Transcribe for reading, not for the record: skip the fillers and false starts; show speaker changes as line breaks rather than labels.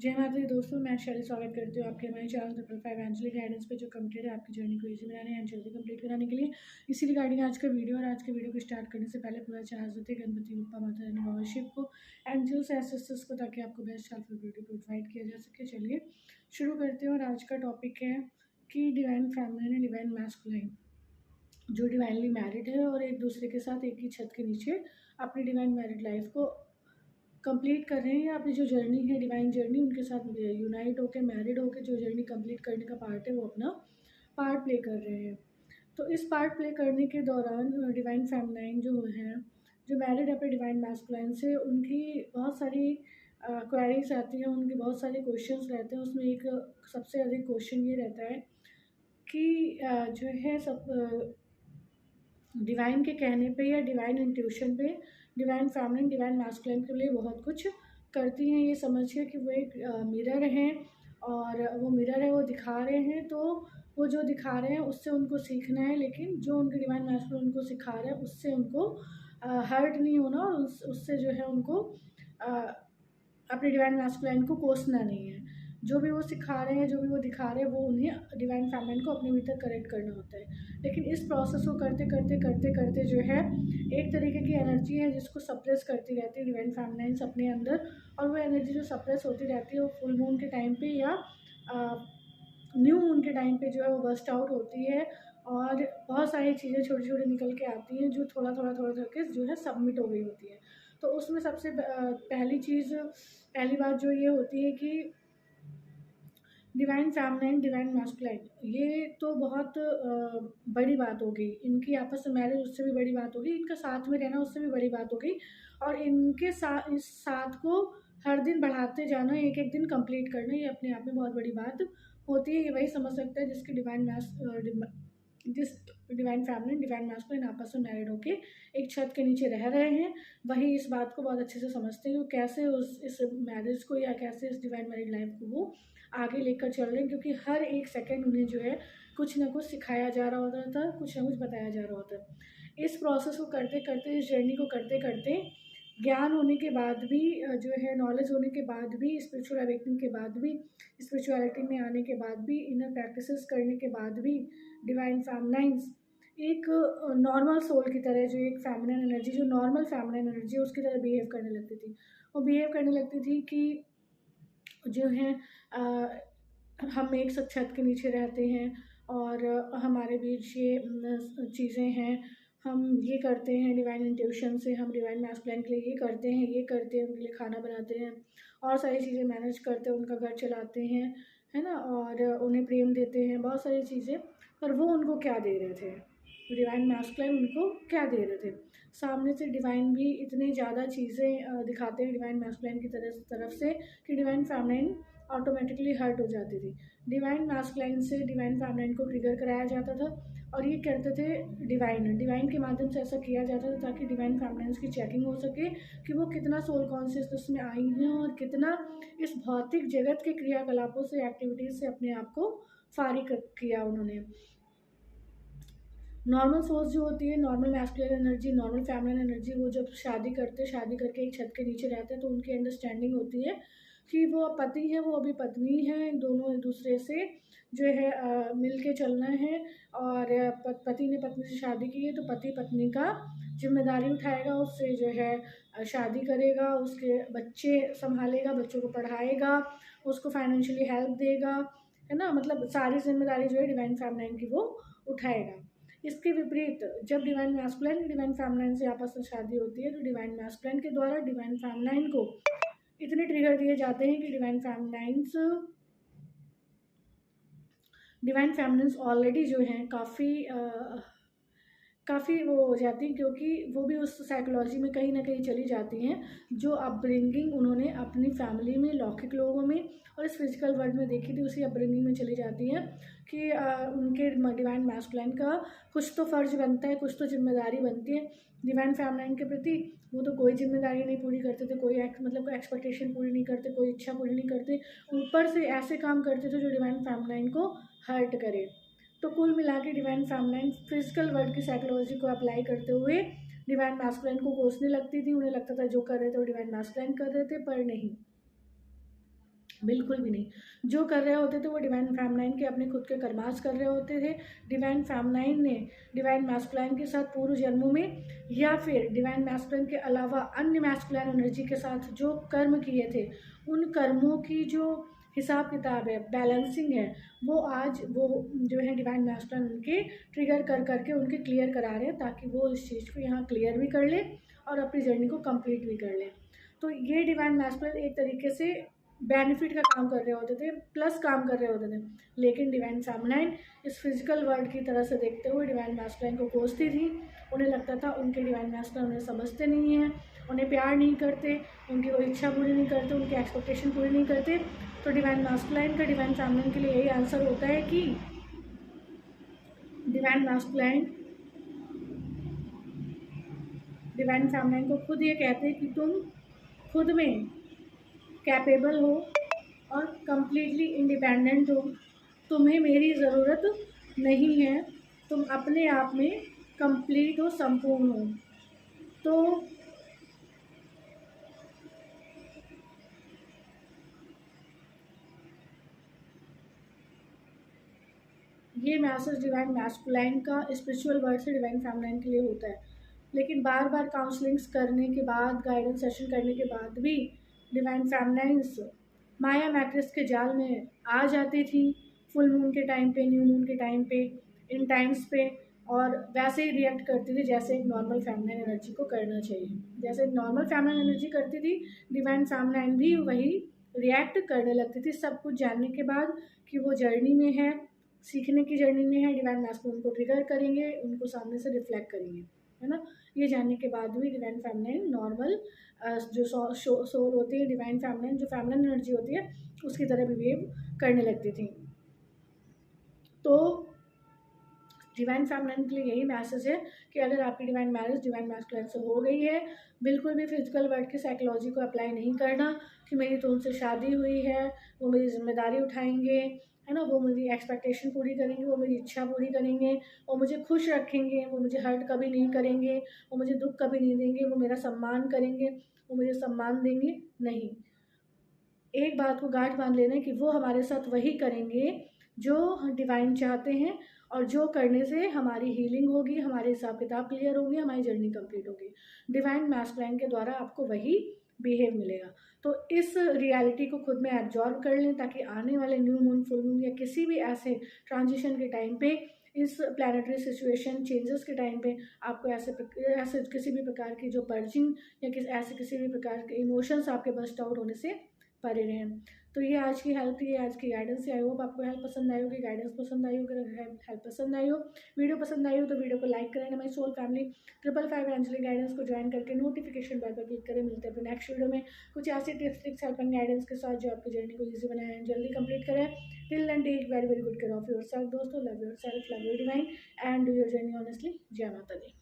जय माता दी दोस्तों, मैं शैली स्वागत करती हूँ आपके हमारे चैनल ट्रिपल फाइव एंजली गाइडेंस पे जो कम्प्लीट है आपकी जर्नी को इजी बनाने एंड जल्दी कंप्लीट कराने के लिए। इसी रिगार्डिंग आज का वीडियो और आज के वीडियो को स्टार्ट करने से पहले पूरा चार्ज होते गणपति बप्पा माता रानी बाबा शिव को एंजल्स एंसेस्टर्स को, ताकि आपको बेस्ट हेल्पफुल वीडियो प्रोवाइड किया जा सके। चलिए शुरू करते हैं। और आज का टॉपिक है कि divine family and divine masculine, जो डिवाइनली मैरिड है और एक दूसरे के साथ एक ही छत के नीचे अपनी डिवाइन मैरिड लाइफ को कंप्लीट कर रहे हैं, या अपनी जो जर्नी है डिवाइन जर्नी उनके साथ यूनाइट होकर मैरिड होकर जो जर्नी कंप्लीट करने का पार्ट है वो अपना पार्ट प्ले कर रहे हैं। तो इस पार्ट प्ले करने के दौरान डिवाइन फेमिनाइन जो है, जो मैरिड है अपने डिवाइन मैस्कुलाइन से, उनकी बहुत सारी क्वेरीज आती हैं, उनके बहुत सारे क्वेश्चंस रहते हैं। उसमें एक सबसे अधिक क्वेश्चन ये रहता है कि जो है सब डिवाइन के कहने पे या डिवाइन इंट्यूशन पे डिवाइन फैमिली डिवाइन मैस्कुलिन के लिए बहुत कुछ करती हैं। ये समझिए कि वो एक मिरर हैं, और वो मिरर है, वो दिखा रहे हैं, तो वो जो दिखा रहे हैं उससे उनको सीखना है, लेकिन जो उनके डिवाइन मैस्कुलिन उनको सिखा रहे हैं उससे उनको हर्ट नहीं होना, और उससे जो है उनको अपने डिवाइन मैस्कुलिन को कोसना नहीं है। जो भी वो सिखा रहे हैं, जो भी वो दिखा रहे हैं, वो उन्हें डिवाइन फेमिनिन को अपने भीतर करेक्ट करना होता है। लेकिन इस प्रोसेस को करते करते करते करते जो है एक तरीके की एनर्जी है जिसको सप्रेस करती रहती है डिवाइन फेमिनिन्स अपने अंदर, और वो एनर्जी जो सप्रेस होती रहती है वो फुल मून के टाइम पे या न्यू मून के टाइम पे जो है वो बस्ट आउट होती है, और बहुत सारी चीज़ें छोटी छोटी निकल के आती हैं जो थोड़ा थोड़ा थोड़ा करके जो है सबमिट हो गई होती है। तो उसमें सबसे पहली बात जो ये होती है कि डिवाइन फेमिनिन डिवाइन मैस्कुलाइन, ये तो बहुत बड़ी बात हो गई। इनकी आपस में मैरिज उससे भी बड़ी बात हो गई, इनका साथ में रहना उससे भी बड़ी बात हो गई, और इनके साथ इस साथ को हर दिन बढ़ाते जाना, एक एक दिन कंप्लीट करना, ये अपने आप में बहुत बड़ी बात होती है। ये वही समझ सकता है जिसकी जिस डिवाइन फैमिली डिवाइन मैस्कुलिन आपस में मैरिड होके एक छत के नीचे रह रहे हैं, वही इस बात को बहुत अच्छे से समझते हैं कि कैसे इस मैरिज को या कैसे इस डिवाइन मैरिड लाइफ को वो आगे लेकर चल रहे हैं, क्योंकि हर एक सेकंड उन्हें जो है कुछ ना कुछ सिखाया जा रहा होता था, कुछ ना कुछ बताया जा रहा होता है। इस प्रोसेस को करते करते, इस जर्नी को करते करते, ज्ञान होने के बाद भी जो है नॉलेज होने के बाद भी, स्पिरिचुअल अवेकनिंग के बाद भी, स्पिरिचुअलिटी में आने के बाद भी, इनर प्रैक्टिसेस करने के बाद भी, डिवाइन फेमिनाइंस एक नॉर्मल सोल की तरह, जो एक फेमिनिन एनर्जी, जो नॉर्मल फेमिनिन एनर्जी है उसकी तरह बिहेव करने लगती थी। वो बिहेव करने लगती थी कि जो है हम एक साथ छत के नीचे रहते हैं, और हमारे बीच ये चीज़ें हैं, हम ये करते हैं डिवाइन इंट्यूशन से, हम डिवाइन मैस्कुलिन के लिए ये करते हैं, ये करते हैं, उनके लिए खाना बनाते हैं और सारी चीज़ें मैनेज करते हैं, उनका घर चलाते हैं, है ना, और उन्हें प्रेम देते हैं, बहुत सारी चीज़ें। पर वो उनको क्या दे रहे थे, डिवाइन मैस्कुलिन उनको क्या दे रहे थे? सामने से डिवाइन भी इतनी ज़्यादा चीज़ें दिखाते हैं डिवाइन मैस्कुलिन की तरफ से कि डिवाइन फेमिनिन ऑटोमेटिकली हर्ट हो जाती थी। डिवाइन मैस्कुलिन से डिवाइन फेमिनिन को ट्रिगर कराया जाता था, और ये करते थे डिवाइन के माध्यम से ऐसा किया जाता था ताकि डिवाइन फेमिनिन्स की चेकिंग हो सके कि वो कितना सोल कॉन्शियसनेस में आई हैं, और कितना इस भौतिक जगत के क्रियाकलापों से, एक्टिविटीज़ से अपने आप को फारिग किया उन्होंने। नॉर्मल सोल्स जो होती है, normal masculine energy, normal feminine energy, वो जब शादी करके एक छत के नीचे रहते हैं, तो उनकी अंडरस्टैंडिंग होती है कि वो पति हैं, वो अभी पत्नी हैं, दोनों एक दूसरे से जो है मिल के चलना है, और पति ने पत्नी से शादी की है तो पति पत्नी का जिम्मेदारी उठाएगा, उससे जो है शादी करेगा, उसके बच्चे संभालेगा, बच्चों को पढ़ाएगा, उसको फाइनेंशियली हेल्प देगा, है ना, मतलब सारी जिम्मेदारी जो है डिवाइन फेमिनिन की वो उठाएगा। इसके विपरीत जब डिवाइन मैस्कुलिन डिवाइन फेमिनिन से आपस में शादी होती है, तो डिवाइन मैस्कुलिन के द्वारा डिवाइन फेमिनिन को इतने ट्रिगर दिए जाते हैं कि डिवाइन फेमिनिन्स ऑलरेडी जो हैं काफ़ी वो हो जाती हैं, क्योंकि वो भी उस साइकोलॉजी में कहीं ना कहीं चली जाती हैं जो अपब्रिंगिंग उन्होंने अपनी फैमिली में, लौकिक लोगों में और इस फिजिकल वर्ल्ड में देखी थी, उसी अपब्रिंगिंग में चली जाती हैं कि उनके डिवाइन मैस्कुलिन का कुछ तो फ़र्ज बनता है, कुछ तो जिम्मेदारी बनती है डिवाइन फेमिनिन के प्रति। वो तो कोई जिम्मेदारी नहीं पूरी करते थे, कोई कोई एक्सपेक्टेशन पूरी नहीं करते, कोई इच्छा पूरी नहीं करते, ऊपर से ऐसे काम करते थे जो डिवाइन फेमिनिन को हर्ट करे। तो कुल मिला के डिवाइन फेमिनिन फिजिकल वर्ल्ड की साइकोलॉजी को अप्लाई करते हुए डिवाइन मैस्कुलिन को कोसने लगती थी। उन्हें लगता था जो कर रहे थे वो डिवाइन मैस्कुलिन कर रहे थे, पर नहीं, बिल्कुल भी नहीं। जो कर रहे होते थे वो डिवाइन फेमिनाइन के अपने खुद के कर्मास कर रहे होते थे। डिवाइन फेमिनाइन ने डिवाइन मैस्कुलाइन के साथ पूर्व जन्मों में या फिर डिवाइन मैस्कुलाइन के अलावा अन्य मैस्कुलाइन एनर्जी के साथ जो कर्म किए थे, उन कर्मों की जो हिसाब किताब है, बैलेंसिंग है, वो आज वो जो है डिवाइन मैस्कुलाइन उनके ट्रिगर कर करके उनके क्लियर करा रहे हैं, ताकि वो इस चीज़ को यहाँ क्लियर भी कर ले और अपनी जर्नी को कंप्लीट भी कर ले। तो ये डिवाइन मैस्कुलाइन एक तरीके से बेनिफिट का काम कर रहे होते थे, प्लस काम कर रहे होते थे। लेकिन डिवाइन फेमिनाइन इस फिजिकल वर्ल्ड की तरह से देखते हुए डिवाइन मैस्कुलाइन को कोसती थी। उन्हें लगता था उनके डिवाइन मैस्कुलाइन उन्हें समझते नहीं हैं, उन्हें प्यार नहीं करते, उनकी कोई इच्छा पूरी नहीं करते, उनकी एक्सपेक्टेशन पूरी नहीं करते। तो डिवाइन मैस्कुलाइन का डिवाइन फेमिनाइन के लिए यही आंसर होता है कि डिवाइन मैस्कुलाइन डिवाइन फेमिनाइन को खुद ये कहते हैं कि तुम खुद में कैपेबल हो और कंप्लीटली इंडिपेंडेंट हो, तुम्हें मेरी ज़रूरत नहीं है, तुम अपने आप में कंप्लीट हो, संपूर्ण हो। तो ये मैसेज डिवाइन मैस्कुलाइन का स्पिरिचुअल वर्ड से डिवाइन फेमिनाइन के लिए होता है। लेकिन बार बार काउंसलिंग्स करने के बाद, गाइडेंस सेशन करने के बाद भी डिवाइन फेमिनाइंस माया मैट्रिक्स के जाल में आ जाती थी, फुल मून के टाइम पे, न्यू मून के टाइम पे, इन टाइम्स पे, और वैसे ही रिएक्ट करती थी जैसे एक नॉर्मल फेमिनाइन एनर्जी को करना चाहिए। जैसे नॉर्मल फेमिनाइन एनर्जी करती थी, डिवाइन फेमिनाइन भी वही रिएक्ट करने लगती थी, सब कुछ जानने के बाद कि वो जर्नी में है, सीखने की जर्नी में है। डिवाइन मैस्कुलाइन उनको ट्रिगर करेंगे, उनको सामने से रिफ्लेक्ट करेंगे, है ना। ये जानने के बाद भी डिवाइन फेमिनाइन नॉर्मल जो सोल होती है, डिवाइन फेमिनाइन जो फेमिनाइन एनर्जी होती है, उसकी तरह बिहेव करने लगती थी। तो डिवाइन फेमिनाइन के लिए यही मैसेज है कि अगर आपकी डिवाइन मैरिज डिवाइन मैस्कुलाइन से हो गई है, बिल्कुल भी फिजिकल वर्ल्ड की साइकोलॉजी को अप्लाई नहीं करना कि मेरी तो उनसे शादी हुई है, वो मेरी जिम्मेदारी उठाएंगे, है ना, वो मेरी एक्सपेक्टेशन पूरी करेंगे, वो मेरी इच्छा पूरी करेंगे, वो मुझे खुश रखेंगे, वो मुझे हर्ट कभी नहीं करेंगे, वो मुझे दुख कभी नहीं देंगे, वो मेरा सम्मान करेंगे, वो मुझे सम्मान देंगे। नहीं, एक बात को गांठ बांध लेना है कि वो हमारे साथ वही करेंगे जो डिवाइन चाहते हैं, और जो करने से हमारी हीलिंग होगी, हमारे हिसाब किताब क्लियर होंगे, हमारी जर्नी कंप्लीट होगी। डिवाइन मैस्कुलाइन के द्वारा आपको वही बिहेव मिलेगा। तो इस रियलिटी को खुद में एब्जॉर्व कर लें, ताकि आने वाले न्यू मून, फुल मून या किसी भी ऐसे ट्रांजिशन के टाइम पे, इस प्लानिटरी सिचुएशन चेंजेस के टाइम पे आपको ऐसे किसी भी प्रकार की जो पर्जिंग या ऐसे किसी भी प्रकार के इमोशंस आपके बस्ट आउट होने से परे रहें। तो ये आज की हेल्प थी, आज की गाइडेंस थी। आई होप आपको हेल्प पसंद आई होगी, गाइडेंस पसंद आई होगी। अगर हेल्प पसंद आई हो, वीडियो पसंद आई हो, तो वीडियो को लाइक करें। हमारी सोल फैमिली 555 एंजलिक गाइडेंस को ज्वाइन करके नोटिफिकेशन बेल पर क्लिक करें। मिलते हैं अपने नेक्स्ट वीडियो में कुछ ऐसे tips, tricks, help and guidance के साथ जो आपकी जर्नी को ईजी बनाए, जल्दी कंप्लीट करें। Till end take very very good care of yourself दोस्तों। Love yourself, love your divine and do your journey honestly. जय माता दी।